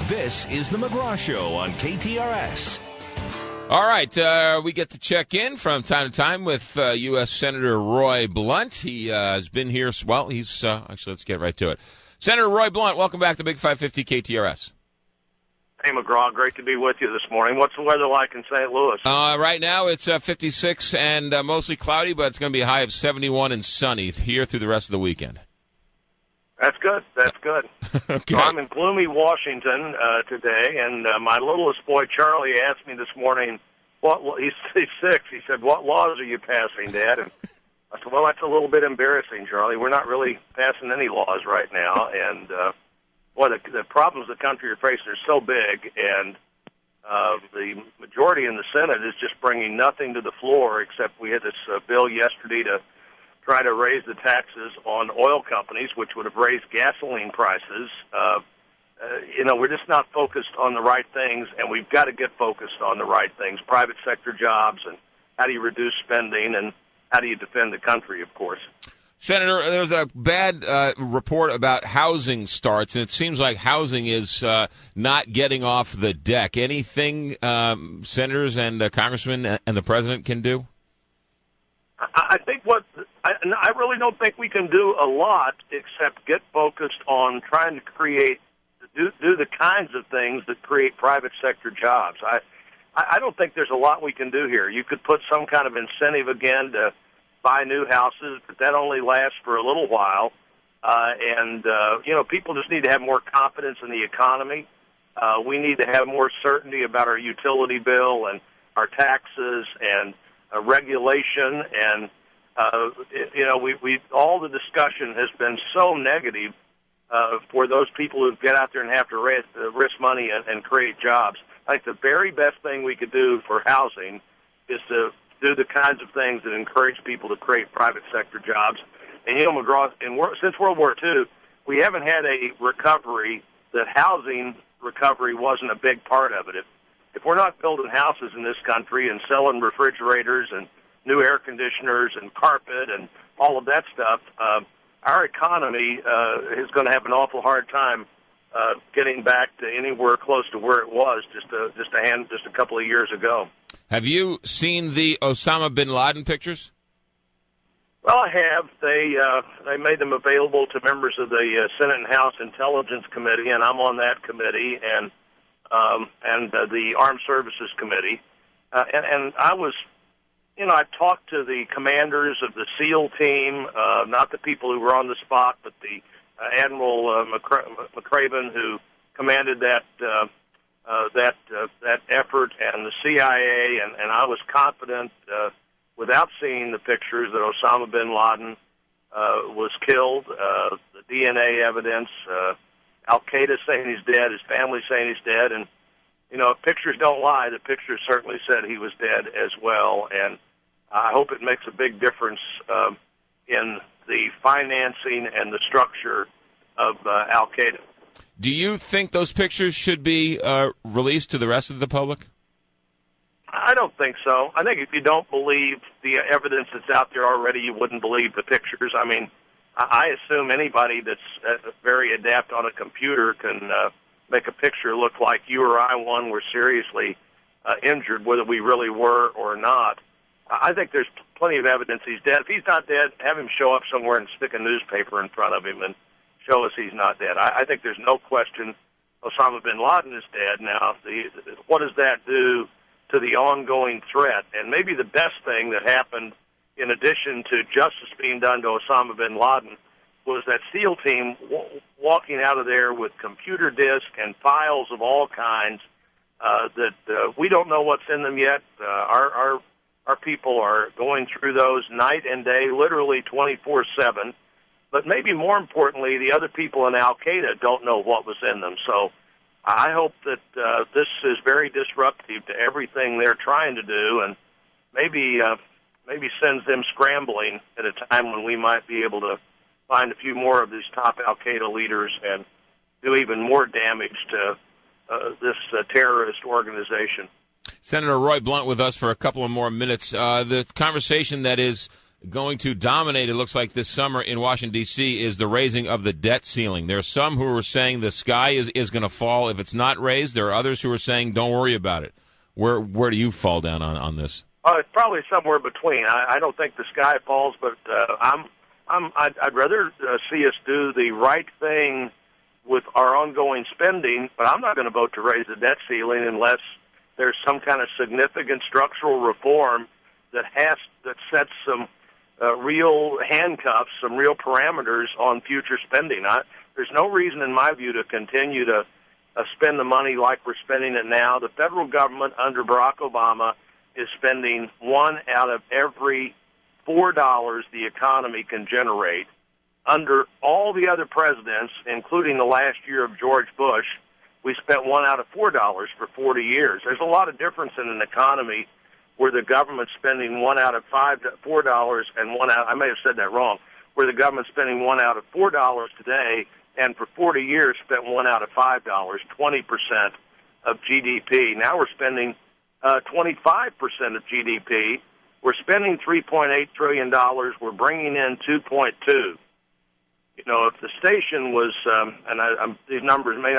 This is the McGraw Show on KTRS. All right, we get to check in from time to time with U.S. Senator Roy Blunt. He has been here. Well, he's actually, let's get right to it. Senator Roy Blunt, welcome back to Big 550 KTRS. Hey, McGraw, great to be with you this morning. What's the weather like in St. Louis? Right now it's 56 and mostly cloudy, but it's going to be a high of 71 and sunny here through the rest of the weekend. That's good. That's good. Okay. So I'm in gloomy Washington today, and my littlest boy, Charlie, asked me this morning, he's 6. He said, what laws are you passing, Dad? And I said, well, that's a little bit embarrassing, Charlie. We're not really passing any laws right now. And, the problems the country are facing are so big, and the majority in the Senate is just bringing nothing to the floor, except we had this bill yesterday to try to raise the taxes on oil companies, which would have raised gasoline prices. We're just not focused on the right things, and we've got to get focused on the right things, private sector jobs, and how do you reduce spending, and how do you defend the country, of course. Senator, there's a bad report about housing starts, and it seems like housing is not getting off the deck. Anything senators and congressmen and the president can do? I think I really don't think we can do a lot except get focused on trying to do the kinds of things that create private sector jobs. I don't think there's a lot we can do here. You could put some kind of incentive again to buy new houses, but that only lasts for a little while. People just need to have more confidence in the economy. We need to have more certainty about our utility bill and our taxes and regulation, and all the discussion has been so negative for those people who get out there and have to risk money and create jobs. I think the very best thing we could do for housing is to do the kinds of things that encourage people to create private sector jobs. And McGraw, since World War II, we haven't had a recovery that housing recovery wasn't a big part of it. If we're not building houses in this country and selling refrigerators and new air conditioners and carpet and all of that stuff, our economy is going to have an awful hard time getting back to anywhere close to where it was just a couple of years ago. Have you seen the Osama bin Laden pictures? Well, I have. They made them available to members of the Senate and House Intelligence Committee, and I'm on that committee, and the Armed Services Committee. And I was, I talked to the commanders of the SEAL team, not the people who were on the spot, but the Admiral McRaven, who commanded that effort, and the CIA, and I was confident, without seeing the pictures, that Osama bin Laden was killed. The DNA evidence, Al-Qaeda saying he's dead, his family saying he's dead, and if pictures don't lie, the pictures certainly said he was dead as well, and I hope it makes a big difference in the financing and the structure of Al-Qaeda. Do you think those pictures should be released to the rest of the public? I don't think so. I think if you don't believe the evidence that's out there already, you wouldn't believe the pictures. I mean, I assume anybody that's very adept on a computer can make a picture look like you or I were seriously injured, whether we really were or not. I think there's plenty of evidence he's dead. If he's not dead, have him show up somewhere and stick a newspaper in front of him and show us he's not dead. I think there's no question Osama bin Laden is dead. Now, what does that do to the ongoing threat? And maybe the best thing that happened, in addition to justice being done to Osama bin Laden, was that SEAL team walking out of there with computer disk and files of all kinds that we don't know what's in them yet. Our people are going through those night and day, literally 24/7. But maybe more importantly, the other people in Al-Qaeda don't know what was in them. So I hope that this is very disruptive to everything they're trying to do, and maybe sends them scrambling at a time when we might be able to find a few more of these top Al-Qaeda leaders and do even more damage to this terrorist organization. Senator Roy Blunt with us for a couple of more minutes. The conversation that is going to dominate, it looks like, this summer in Washington, D.C., is the raising of the debt ceiling. There are some who are saying the sky is going to fall if it's not raised. There are others who are saying don't worry about it. Where do you fall down on this? It's probably somewhere between. I don't think the sky falls, but I'd rather see us do the right thing with our ongoing spending, but I'm not going to vote to raise the debt ceiling unless there's some kind of significant structural reform that sets some real handcuffs, some real parameters on future spending. There's no reason, in my view, to continue to spend the money like we're spending it now. The federal government under Barack Obama is spending $1 out of every $4 the economy can generate. Under all the other presidents, including the last year of George Bush, we spent $1 out of $4 for 40 years. There's a lot of difference in an economy where the government's spending $1 out of $4 and I may have said that wrong, where the government's spending $1 out of $4 today, and for 40 years spent $1 out of $5, 20% of GDP. Now we're spending 25% of GDP. We're spending $3.8 trillion. We're bringing in $2.2. You know, if the station was, these numbers may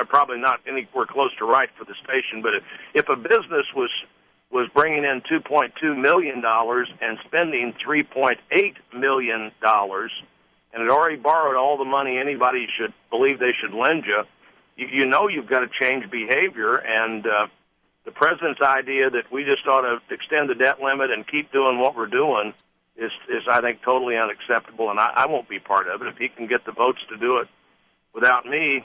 probably not anywhere close to right for the station, but if a business was bringing in $2.2 million and spending $3.8 million, and had already borrowed all the money anybody should believe they should lend you, you know you've got to change behavior. And the president's idea that we just ought to extend the debt limit and keep doing what we're doing is I think, totally unacceptable, and I won't be part of it. If he can get the votes to do it without me,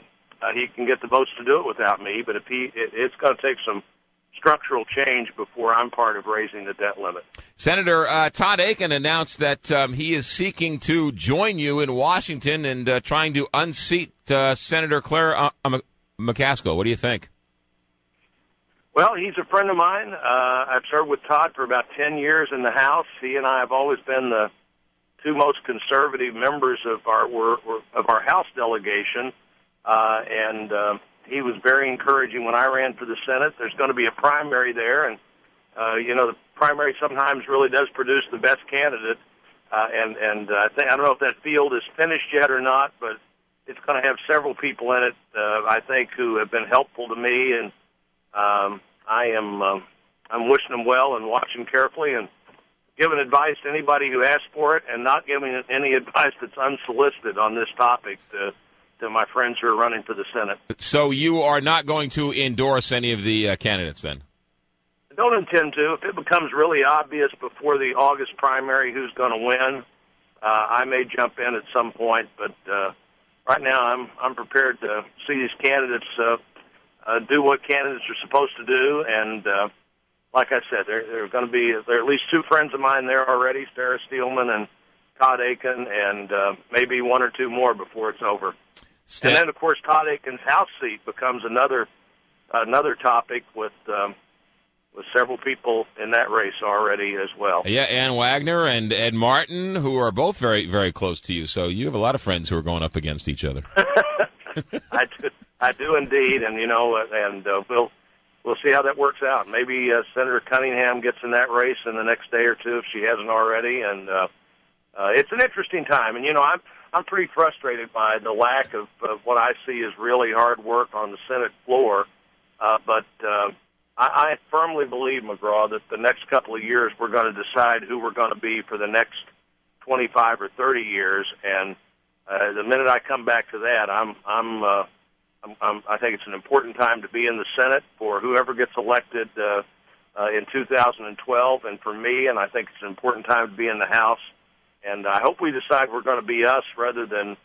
he can get the votes to do it without me. But it's going to take some structural change before I'm part of raising the debt limit. Senator Todd Akin announced that he is seeking to join you in Washington and trying to unseat Senator Claire McCaskill. What do you think? Well, he's a friend of mine. I've served with Todd for about 10 years in the House. He and I have always been the two most conservative members of our House delegation, and he was very encouraging when I ran for the Senate. There's going to be a primary there, and the primary sometimes really does produce the best candidate. And I don't know if that field is finished yet or not, but it's going to have several people in it, I think, who have been helpful to me, and I'm wishing them well and watching carefully and giving advice to anybody who asks for it, and not giving any advice that's unsolicited on this topic to my friends who are running for the Senate. So you are not going to endorse any of the candidates then? I don't intend to. If it becomes really obvious before the August primary who's going to win, I may jump in at some point. But right now, I'm prepared to see these candidates do what candidates are supposed to do. And like I said, there are at least two friends of mine there already, Sarah Steelman and Todd Akin, and maybe one or two more before it's over. And then, of course, Todd Akin's House seat becomes another topic with several people in that race already as well. Yeah, Ann Wagner and Ed Martin, who are both very, very close to you. So you have a lot of friends who are going up against each other. I do indeed, and we'll see how that works out. Maybe Senator Cunningham gets in that race in the next day or two if she hasn't already. And it's an interesting time, and I'm pretty frustrated by the lack of what I see as really hard work on the Senate floor. But I firmly believe, McGraw, that the next couple of years we're going to decide who we're going to be for the next 25 or 30 years. And the minute I come back to that, I think it's an important time to be in the Senate for whoever gets elected in 2012, and for me. And I think it's an important time to be in the House. And I hope we decide we're going to be us rather than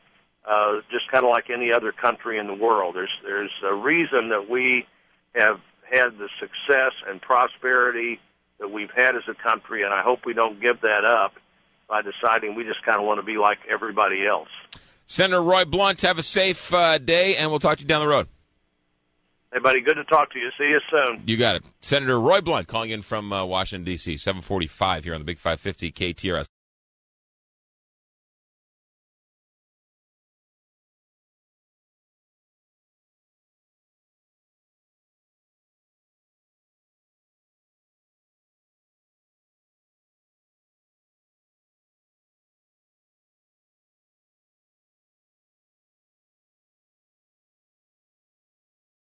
just kind of like any other country in the world. There's a reason that we have had the success and prosperity that we've had as a country, and I hope we don't give that up by deciding we just kind of want to be like everybody else. Senator Roy Blunt, have a safe day, and we'll talk to you down the road. Hey, buddy, good to talk to you. See you soon. You got it. Senator Roy Blunt calling in from Washington, D.C., 745 here on the Big 550 KTRS.